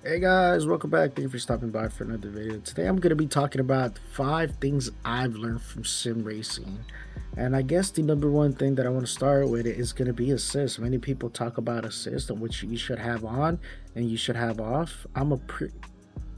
Hey guys, welcome back. Thank you for stopping by for another video. Today I'm going to be talking about 5 things I've learned from sim racing. And I guess the number one thing that I want to start with is going to be assist. Many people talk about assist and which you should have on and you should have off. I'm a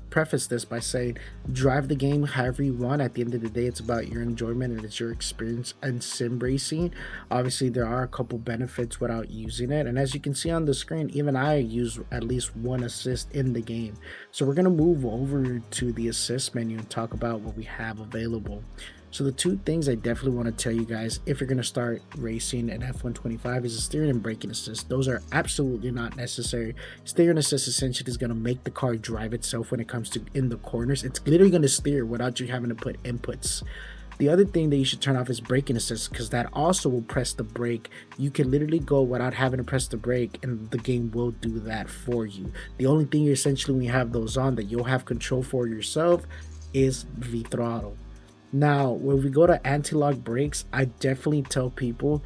preface this by saying drive the game however you want. At the end of the day, it's about your enjoyment and it's your experience in sim racing. Obviously there are a couple benefits without using it, and as you can see on the screen, even I use at least one assist in the game. So we're going to move over to the assist menu and talk about what we have available. So the 2 things I definitely want to tell you guys if you're going to start racing in F125 is the steering and braking assist. Those are absolutely not necessary. Steering assist essentially is going to make the car drive itself when it comes to in the corners. It's literally going to steer without you having to put inputs. The other thing that you should turn off is braking assist, because that also will press the brake. You can literally go without having to press the brake and the game will do that for you. The only thing you essentially, when you have those on, that you'll have control for yourself is the throttle. Now, when we go to anti-lock brakes, I definitely tell people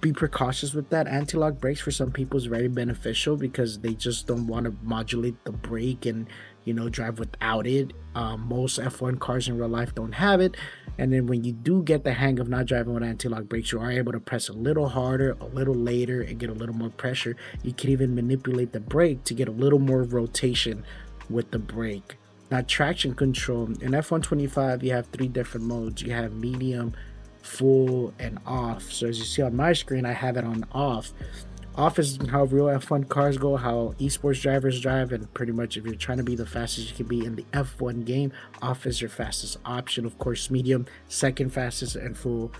be precautious with that. Anti-lock brakes for some people is very beneficial because they just don't want to modulate the brake and drive without it. Most F1 cars in real life don't have it, and then when you do get the hang of not driving with anti-lock brakes, you are able to press a little harder, a little later, and get a little more pressure. You can even manipulate the brake to get a little more rotation with the brake. Now, traction control in F125, you have 3 different modes. You have medium, full, and off. So as you see on my screen, I have it on off. Off is how real F1 cars go, how esports drivers drive, and pretty much if you're trying to be the fastest you can be in the F1 game, off is your fastest option. Of course, medium, second fastest, and full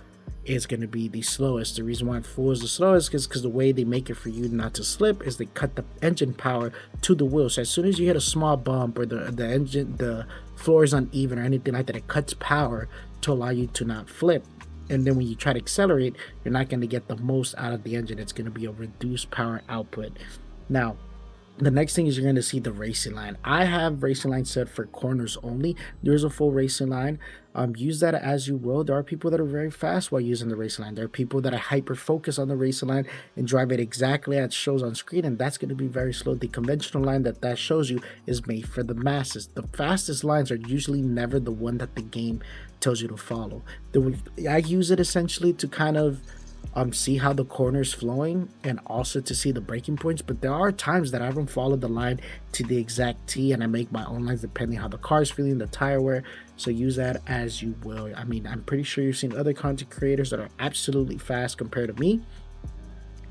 is going to be the slowest. The reason why full is the slowest is because the way they make it for you not to slip is they cut the engine power to the wheel. So as soon as you hit a small bump or the floor is uneven or anything like that, it cuts power to allow you to not flip. And then when you try to accelerate, you're not going to get the most out of the engine. It's going to be a reduced power output. Now, the next thing is you're going to see the racing line. I have racing line set for corners only. There's a full racing line. Use that as you will. There are people that are very fast while using the racing line. There are people that are hyper focused on the racing line and drive it exactly as it shows on screen, and that's going to be very slow. The conventional line that shows you is made for the masses. The fastest lines are usually never the one that the game tells you to follow. I use it essentially to kind of see how the corner is flowing and also to see the breaking points, but there are times that I don't follow the line to the exact T and I make my own lines depending how the car is feeling, the tire wear. So use that as you will. I mean, I'm pretty sure you've seen other content creators that are absolutely fast compared to me,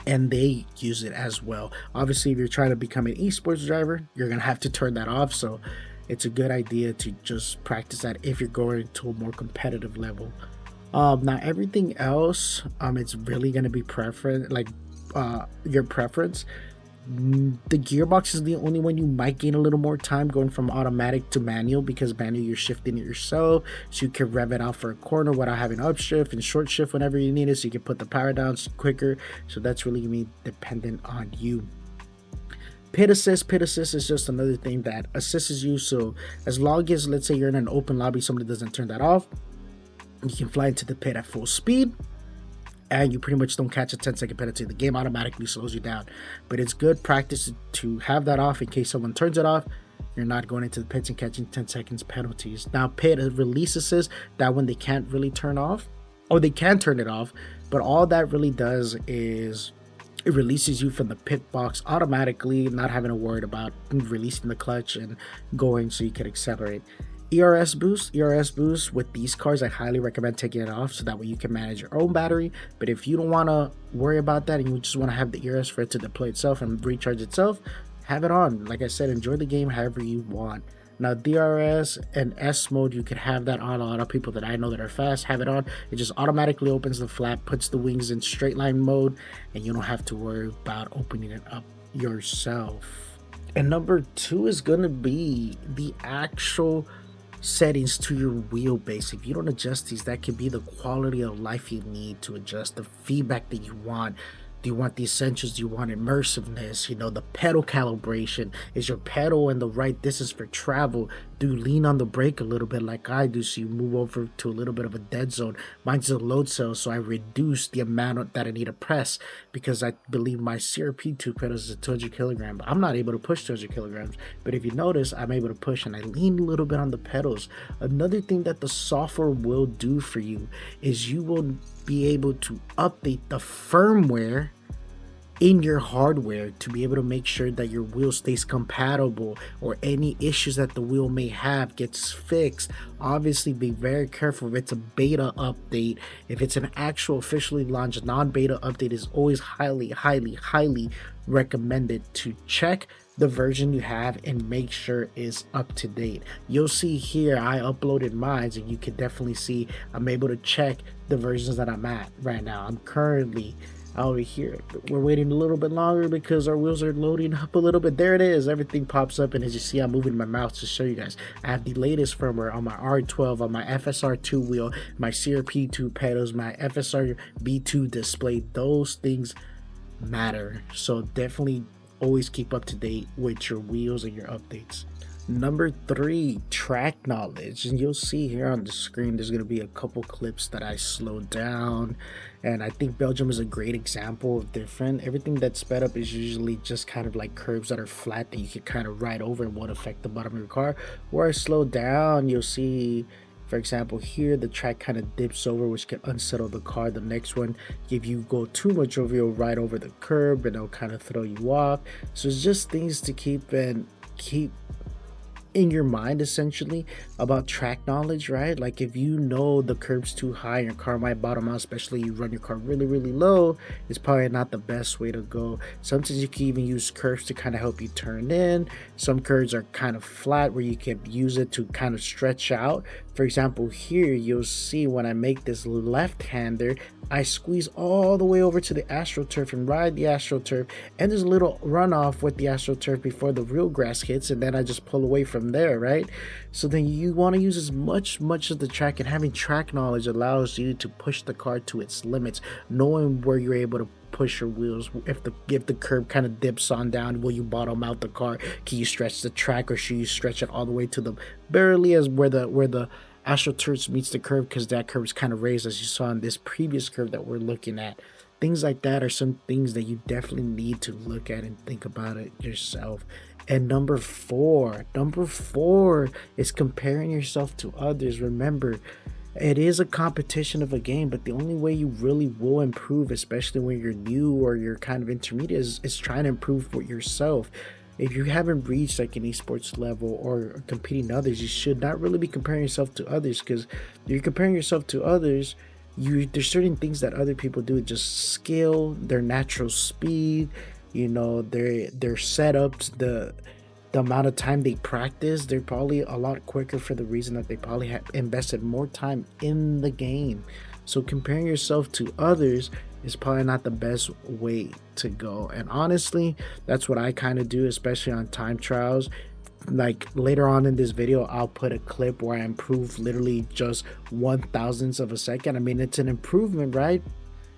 and they use it as well. Obviously, if you're trying to become an esports driver, you're gonna have to turn that off, so it's a good idea to just practice that if you're going to a more competitive level. Now everything else, it's really gonna be preference, like your preference. The gearbox is the only one you might gain a little more time going from automatic to manual, because manual you're shifting it yourself, so you can rev it out for a corner without having upshift and short shift whenever you need it, so you can put the power down quicker. So that's really gonna be dependent on you. Pit assist is just another thing that assists you. So as long as, let's say, you're in an open lobby, somebody doesn't turn that off, you can fly into the pit at full speed and you pretty much don't catch a 10-second penalty. The game automatically slows you down, but it's good practice to have that off in case someone turns it off. You're not going into the pits and catching 10 seconds penalties. Now, pit release assist, that one they can't really turn off, or they can turn it off, but all that really does is it releases you from the pit box automatically, not having to worry about releasing the clutch and going so you can accelerate. ERS boost with these cars, I highly recommend taking it off so that way you can manage your own battery. But if you don't want to worry about that and you just want to have the ERS for it to deploy itself and recharge itself, have it on. Like I said, enjoy the game however you want. Now, DRS and S mode, you can have that on. A lot of people that I know that are fast have it on. It just automatically opens the flap, puts the wings in straight line mode, and you don't have to worry about opening it up yourself. And number 2 is going to be the actual settings to your wheelbase. If you don't adjust these, that could be the quality of life you need to adjust, the feedback that you want Do you want the essentials? Do you want immersiveness? You know, the pedal calibration. Is your pedal in the right distance for travel? Do you lean on the brake a little bit like I do so you move over to a little bit of a dead zone? Mine's a load cell, so I reduce the amount that I need to press because I believe my CRP2 pedal is a 200 kilogram. I'm not able to push 200 kilograms, but if you notice, I'm able to push and I lean a little bit on the pedals. Another thing that the software will do for you is you will be able to update the firmware in your hardware to be able to make sure that your wheel stays compatible or any issues that the wheel may have gets fixed. Obviously be very careful if it's a beta update. If it's an actual officially launched non-beta update, is always highly recommended to check the version you have and make sure is up to date. You'll see here I uploaded mine and you can definitely see I'm able to check the versions that I'm at right now. I'm currently over here. We're waiting a little bit longer because our wheels are loading up a little bit. There it is. Everything pops up, and as you see, I'm moving my mouse to show you guys. I have the latest firmware on my R12, on my FSR2 wheel, my CRP2 pedals, my FSR B2 display. Those things matter. So definitely always keep up to date with your wheels and your updates. Number 3, track knowledge. And you'll see here on the screen there's going to be a couple clips that I slowed down, and I think Belgium is a great example of different. Everything that's sped up is usually just kind of like curves that are flat that you can kind of ride over and won't affect the bottom of your car. Where I slow down, you'll see, for example, here the track kind of dips over, which can unsettle the car. The next one, if you go too much over, you'll ride over the curb and it'll kind of throw you off. So it's just things to keep in your mind essentially about track knowledge, right? Like if you know the curb's too high, your car might bottom out, especially you run your car really low. It's probably not the best way to go. Sometimes you can even use curves to kind of help you turn in. Some curves are kind of flat where you can use it to kind of stretch out. For example, here you'll see when I make this left-hander, I squeeze all the way over to the AstroTurf and ride the AstroTurf, and there's a little runoff with the AstroTurf before the real grass hits, and then I just pull away from there, right? So then you want to use as much of the track, and having track knowledge allows you to push the car to its limits, knowing where you're able to push your wheels. If the curb kind of dips on down, will you bottom out the car? Can you stretch the track, or should you stretch it all the way to the barely as where the AstroTurf meets the curve, because that curve is kind of raised as you saw in this previous curve that we're looking at. Things like that are some things that you definitely need to look at and think about it yourself. And number four is comparing yourself to others. Remember, it is a competition of a game, but the only way you really will improve, especially when you're new or you're kind of intermediate, is trying to improve for yourself. If you haven't reached like an esports level or competing to others, you should not really be comparing yourself to others, because you're comparing yourself to others. There's certain things that other people do, just skill, their natural speed, you know, their setups, the amount of time they practice. They're probably a lot quicker for the reason that they probably have invested more time in the game. So comparing yourself to others is probably not the best way to go. And honestly, that's what I kind of do, especially on time trials. Like later on in this video, I'll put a clip where I improve literally just 1/1000th of a second. I mean, it's an improvement, right?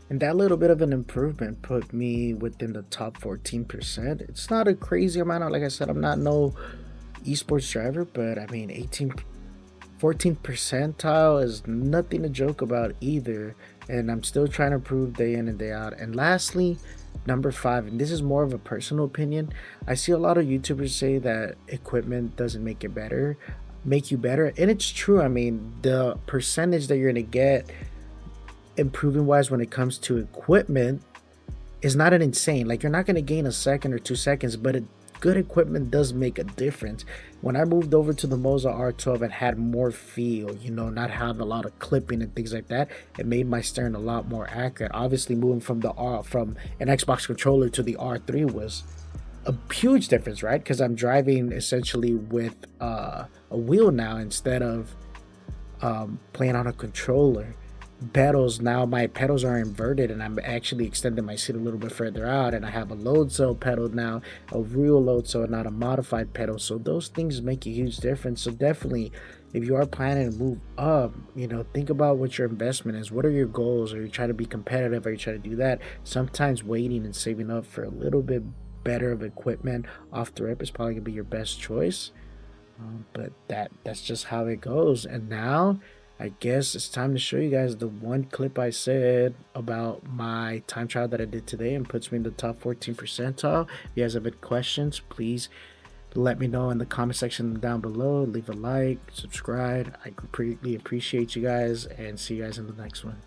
And that little bit of an improvement put me within the top 14%. It's not a crazy amount. Like I said, I'm not no esports driver, but I mean, 14 percentile is nothing to joke about either. And I'm still trying to improve day in and day out. And lastly, number 5, and this is more of a personal opinion. I see a lot of YouTubers say that equipment doesn't make you better, and it's true. I mean, the percentage that you're gonna get improving wise when it comes to equipment is not an insane. Like, you're not gonna gain a second or 2 seconds, but good equipment does make a difference. When I moved over to the Moza R12 and had more feel, you know, not have a lot of clipping and things like that, it made my steering a lot more accurate. Obviously, moving from an Xbox controller to the R3 was a huge difference, right? Because I'm driving essentially with a wheel now instead of playing on a controller. pedals, now my pedals are inverted and I'm actually extending my seat a little bit further out, and I have a load cell pedal now, a real load cell, not a modified pedal. So those things make a huge difference. So definitely, if you are planning to move up, think about what your investment is. What are your goals? Are you trying to be competitive? Are you trying to do that? Sometimes waiting and saving up for a little bit better of equipment off the rip is probably gonna be your best choice. But that's just how it goes. And now I guess it's time to show you guys the one clip I said about my time trial that I did today and puts me in the top 14 percentile. If you guys have any questions, please let me know in the comment section down below. Leave a like, subscribe. I greatly appreciate you guys, and see you guys in the next one.